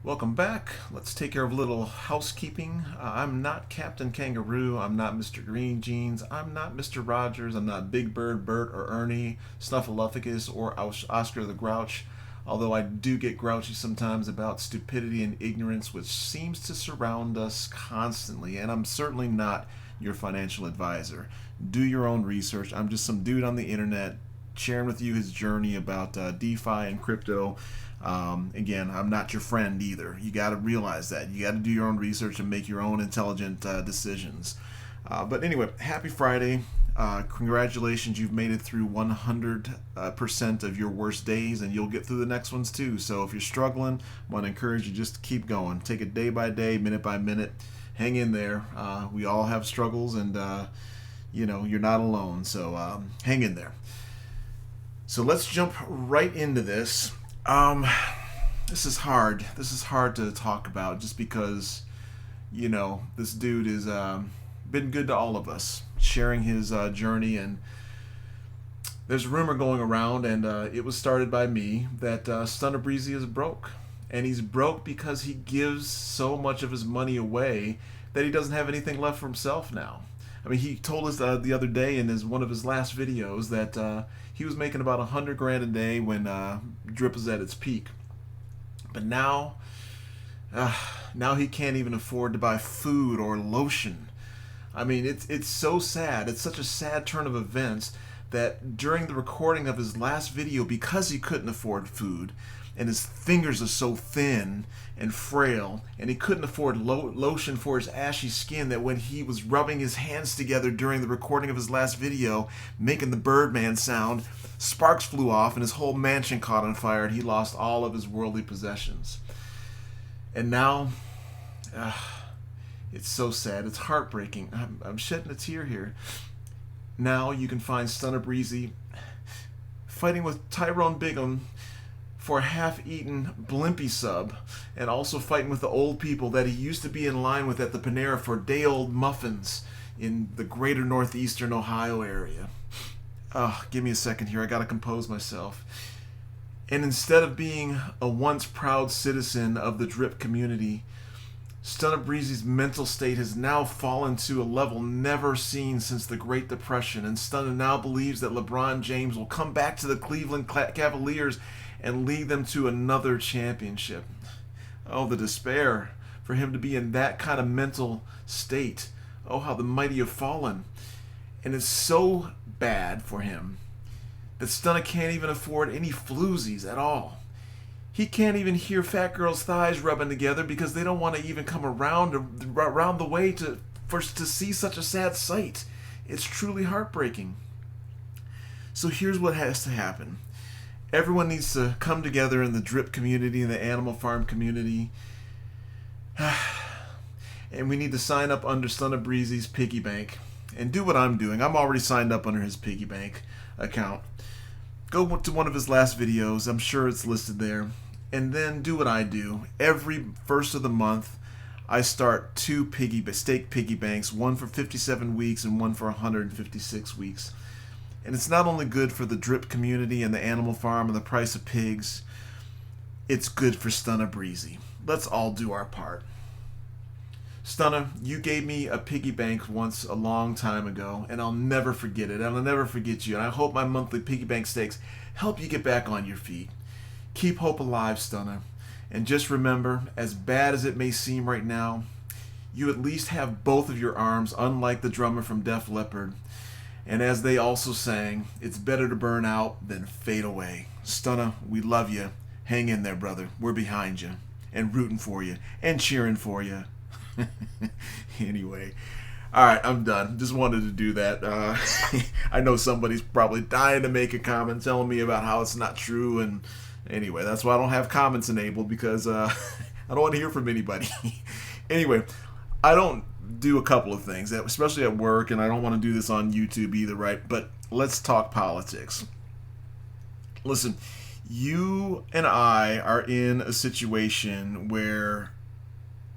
Welcome back. Let's take care of a little housekeeping. I'm not Captain Kangaroo. I'm not Mr. Green Jeans. I'm not Mr. Rogers. I'm not Big Bird, Bert, or Ernie, Snuffleupagus, or Oscar the Grouch. Although I do get grouchy sometimes about stupidity and ignorance, which seems to surround us constantly. And I'm certainly not your financial advisor. Do your own research. I'm just some dude on the internet sharing with you his journey about DeFi and crypto. Again, I'm not your friend either. You got to realize that. You got to do your own research and make your own intelligent decisions. But anyway, happy Friday. Congratulations, you've made it through 100% of your worst days, and you'll get through the next ones too. So if you're struggling, I want to encourage you just to keep going. Take it day by day, minute by minute. Hang in there. We all have struggles, and you're not alone. So hang in there. So let's jump right into this. This is hard. This is hard to talk about just because, this dude has been good to all of us, sharing his journey. And there's a rumor going around, and it was started by me, that Stunna Breezy is broke. And he's broke because he gives so much of his money away that he doesn't have anything left for himself now. I mean, he told us the other day in one of his last videos that he was making about 100 grand a day when Drip was at its peak. But now he can't even afford to buy food or lotion. I mean, it's so sad. It's such a sad turn of events that during the recording of his last video, because he couldn't afford food, and his fingers are so thin and frail, and he couldn't afford lotion for his ashy skin, that when he was rubbing his hands together during the recording of his last video, making the Birdman sound, sparks flew off and his whole mansion caught on fire, and he lost all of his worldly possessions. And now, it's so sad. It's heartbreaking. I'm shedding a tear here. Now you can find Stunna Breezy fighting with Tyrone Bigham for a half-eaten Blimpie sub, and also fighting with the old people that he used to be in line with at the Panera for day-old muffins in the greater northeastern Ohio area. Give me a second here. I gotta compose myself. And instead of being a once proud citizen of the drip community, Stunna Breezy's mental state has now fallen to a level never seen since the Great Depression, and Stunna now believes that LeBron James will come back to the Cleveland Cavaliers and lead them to another championship. Oh, the despair for him to be in that kind of mental state. Oh, how the mighty have fallen. And it's so bad for him that Stunna can't even afford any floozies at all. He can't even hear fat girls' thighs rubbing together because they don't want to even come around the way to see such a sad sight. It's truly heartbreaking. So here's what has to happen. Everyone needs to come together in the drip community, in the animal farm community. And we need to sign up under Stunna Breezy's piggy bank and do what I'm doing. I'm already signed up under his piggy bank account. Go to one of his last videos. I'm sure it's listed there. And then do what I do. Every first of the month, I start two stake piggy banks, one for 57 weeks and one for 156 weeks. And it's not only good for the drip community and the animal farm and the price of pigs, it's good for Stunna Breezy. Let's all do our part. Stunna, you gave me a piggy bank once a long time ago, and I'll never forget it, and I'll never forget you. And I hope my monthly piggy bank stakes help you get back on your feet. Keep hope alive, Stunna. And just remember, as bad as it may seem right now, you at least have both of your arms, unlike the drummer from Def Leppard. And as they also sang, it's better to burn out than fade away. Stunna, we love you. Hang in there, brother. We're behind you and rooting for you and cheering for you. Anyway, all right, I'm done. Just wanted to do that. I know somebody's probably dying to make a comment telling me about how it's not true. And anyway, that's why I don't have comments enabled, because I don't want to hear from anybody. Anyway, I don't do a couple of things, especially at work, and I don't want to do this on YouTube either, right? But let's talk politics. Listen, you and I are in a situation where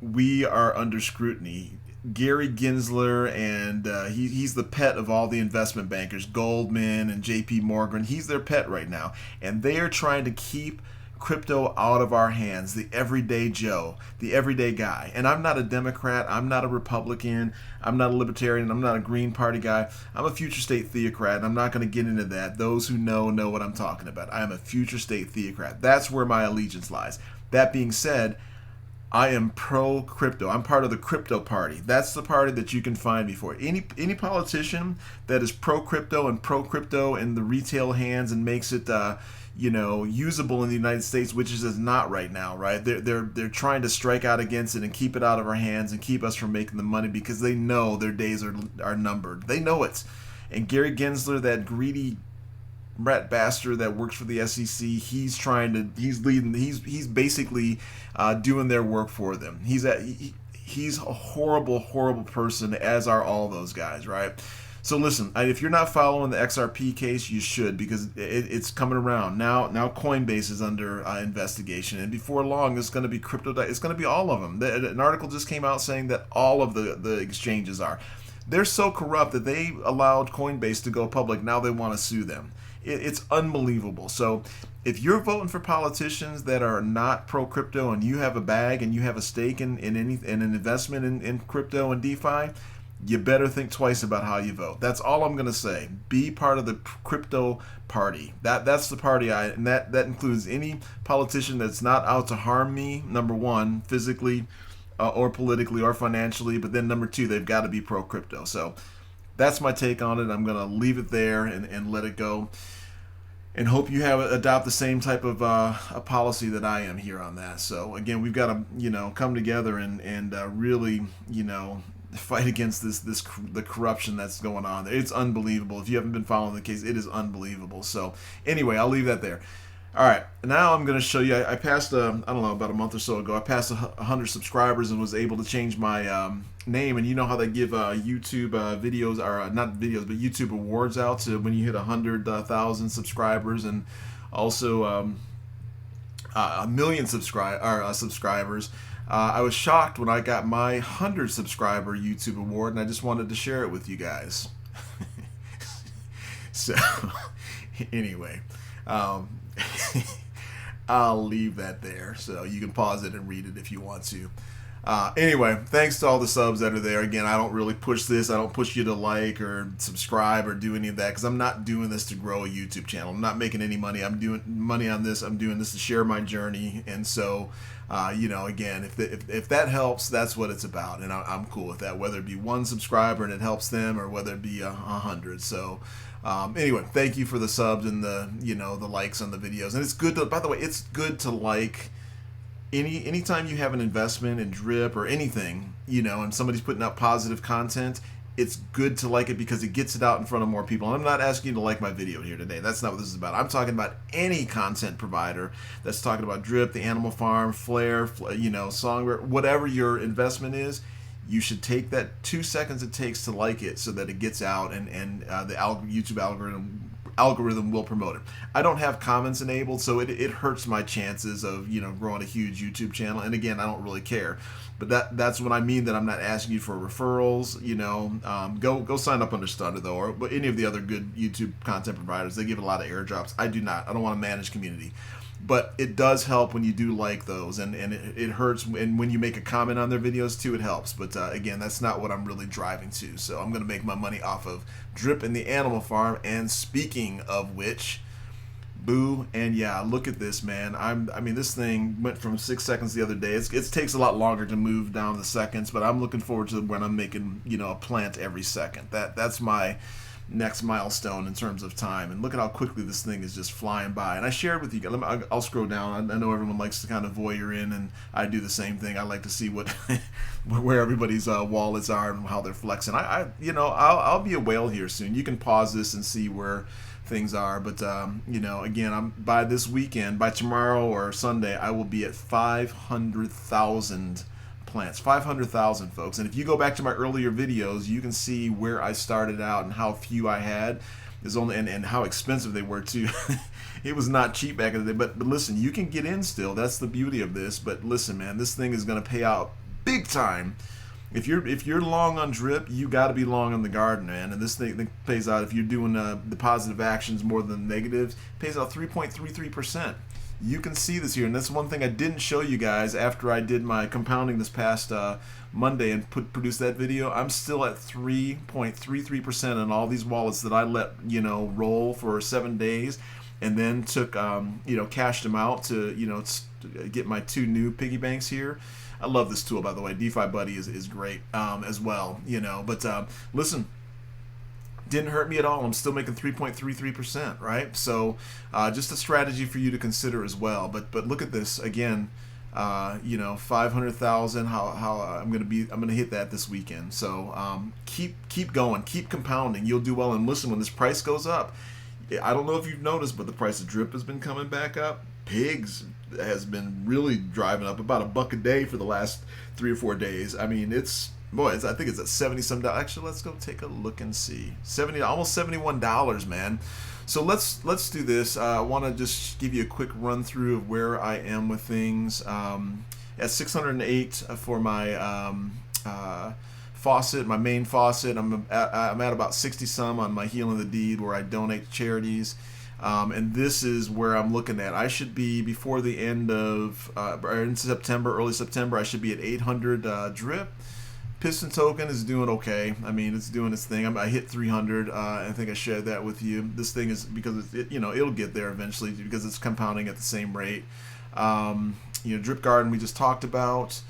we are under scrutiny. Gary Gensler, and he's the pet of all the investment bankers, Goldman and JP Morgan. He's their pet right now, and they are trying to keep crypto out of our hands, the everyday Joe, the everyday guy. And I'm not a Democrat, I'm not a Republican, I'm not a Libertarian, I'm not a Green Party guy. I'm a future state theocrat, and I'm not going to get into that. Those who know what I'm talking about. I am a future state theocrat. That's where my allegiance lies. That being said, I am pro-crypto. I'm part of the crypto party. That's the party that you can find me for. Any politician that is pro-crypto in the retail hands and makes it usable in the United States, which is not right now, right? They're trying to strike out against it and keep it out of our hands and keep us from making the money because they know their days are numbered. They know it. And Gary Gensler, that greedy rat bastard that works for the SEC, he's basically doing their work for them. He's a horrible person, as are all those guys, right? So listen, if you're not following the XRP case, you should, because it's coming around now. Coinbase is under investigation, and before long, it's going to be crypto. It's going to be all of them. An article just came out saying that all of the exchanges are. They're so corrupt that they allowed Coinbase to go public. Now they want to sue them. It's unbelievable. So if you're voting for politicians that are not pro-crypto and you have a bag and you have a stake in an investment in crypto and DeFi, you better think twice about how you vote. That's all I'm going to say. Be part of the crypto party. That's the party and that includes any politician that's not out to harm me, number one, physically or politically or financially, but then number two, they've got to be pro-crypto. So that's my take on it. I'm going to leave it there and let it go, and hope you adopt the same type of a policy that I am here on that. So again, we've got to come together and really fight against the corruption that's going on. It's unbelievable. If you haven't been following the case, it is unbelievable. So anyway, I'll leave that there. All right, now I'm going to show you. I passed about a month or so ago, I passed 100 subscribers and was able to change my name. And you know how they give YouTube videos, or not videos, but YouTube awards out to when you hit 100,000 subscribers, and also a million subscribers. I was shocked when I got my 100 subscriber YouTube award, and I just wanted to share it with you guys. So anyway, I'll leave that there, so you can pause it and read it if you want to. Anyway, thanks to all the subs that are there. Again, I don't really push this. I don't push you to like or subscribe or do any of that, because I'm not doing this to grow a YouTube channel. I'm not making any money. I'm doing money on this. I'm doing this to share my journey. And so, again, if that helps, that's what it's about. And I'm cool with that, whether it be one subscriber and it helps them, or whether it be 100. So, anyway, thank you for the subs and the likes on the videos. And it's good to, by the way, it's good to like anytime you have an investment in drip or anything, and somebody's putting out positive content, it's good to like it because it gets it out in front of more people. And I'm not asking you to like my video here today. That's not what this is about. I'm talking about any content provider that's talking about drip, the Animal Farm, Flare, Songbird, whatever your investment is. You should take that 2 seconds it takes to like it so that it gets out, and the YouTube algorithm will promote it. I don't have comments enabled, so it hurts my chances of growing a huge YouTube channel. And again, I don't really care, but that's what I mean, that I'm not asking you for referrals. Go sign up under Stunna, though, or any of the other good YouTube content providers. They give a lot of airdrops. I do not. I don't want to manage community. But it does help when you do like those, and it hurts, and when you make a comment on their videos too, it helps. But again, that's not what I'm really driving to. So I'm going to make my money off of drip in the Animal Farm. And speaking of which, boo, and yeah, look at this, man. I mean, this thing went from 6 seconds the other day. It takes a lot longer to move down the seconds, but I'm looking forward to when I'm making a plant every second. That's my next milestone in terms of time. And look at how quickly this thing is just flying by. And I shared with you guys. I'll scroll down. I know everyone likes to kind of voyeur in, and I do the same thing. I like to see where everybody's wallets are and how they're flexing. I'll be a whale here soon. You can pause this and see where things are. But again, by this weekend, by tomorrow or Sunday, I will be at 500,000 plants. 500,000, folks. And if you go back to my earlier videos, you can see where I started out and how few I had. And how expensive they were too. It was not cheap back in the day. But listen, you can get in still. That's the beauty of this. But listen, man, this thing is going to pay out big time. If you're long on drip, you got to be long on the garden, man. And this thing pays out if you're doing the positive actions more than the negatives. It pays out 3.33%. you can see this here, and that's one thing I didn't show you guys after I did my compounding this past Monday and produced that video. I'm still at 3.33% on all these wallets that I let roll for 7 days, and then took cashed them out to get my 2 new piggy banks here. I love this tool, by the way. DeFi Buddy is great as well, But listen, didn't hurt me at all. I'm still making 3.33%, right? So just a strategy for you to consider as well. But look at this again. 500,000. How I'm gonna hit that this weekend. So keep going, keep compounding. You'll do well. And listen, when this price goes up, I don't know if you've noticed, but the price of drip has been coming back up. Pigs has been really driving up about $1 a day for the last 3 or 4 days. I mean, I think it's at 70 some dollars. Actually, let's go take a look and see. Almost $71, man. So let's do this. I want to just give you a quick run through of where I am with things. At 608 for my faucet, my main faucet. I'm at about 60 some on my Healing the Deed, where I donate to charities. And this is where I'm looking at. I should be, before the end of in September, early September, I should be at 800 drip. Piston token is doing okay. I mean, it's doing its thing. I hit 300. I think I shared that with you. This thing is, because it'll get there eventually because it's compounding at the same rate. Drip Garden we just talked about.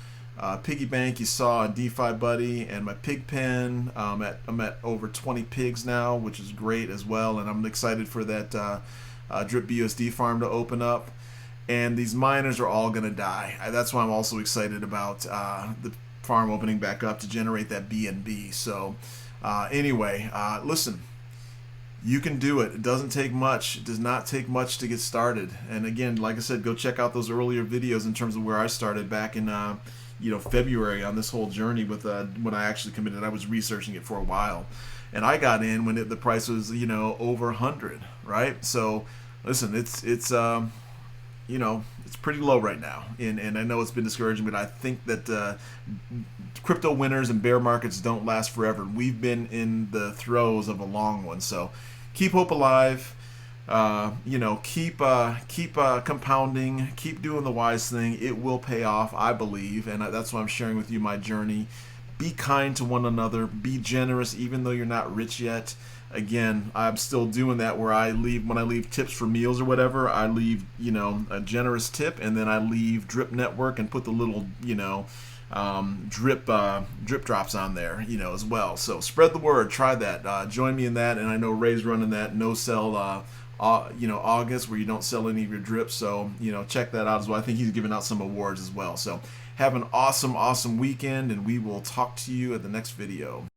Piggy bank you saw, DeFi Buddy, and my pig pen. I'm at over 20 pigs now, which is great as well, and I'm excited for that drip BUSD farm to open up. And these miners are all gonna die. That's why I'm also excited about the farm opening back up to generate that BNB. So anyway, listen, you can do it. It doesn't take much. It does not take much to get started. And again, like I said, go check out those earlier videos in terms of where I started back in February on this whole journey with when I actually committed. I was researching it for a while, and I got in when the price was over 100, right? So listen, it's pretty low right now, and I know it's been discouraging, but I think that crypto winners and bear markets don't last forever. We've been in the throes of a long one, so keep hope alive. Keep compounding, keep doing the wise thing. It will pay off, I believe, and that's why I'm sharing with you my journey. Be kind to one another, be generous, even though you're not rich yet. Again, I'm still doing that, where when I leave tips for meals or whatever, I leave a generous tip, and then I leave Drip Network and put the little drip drops on there as well. So spread the word, try that, join me in that. And I know Ray's running that no sell August, where you don't sell any of your drips, so check that out as well. I think he's giving out some awards as well. So have an awesome weekend, and we will talk to you at the next video.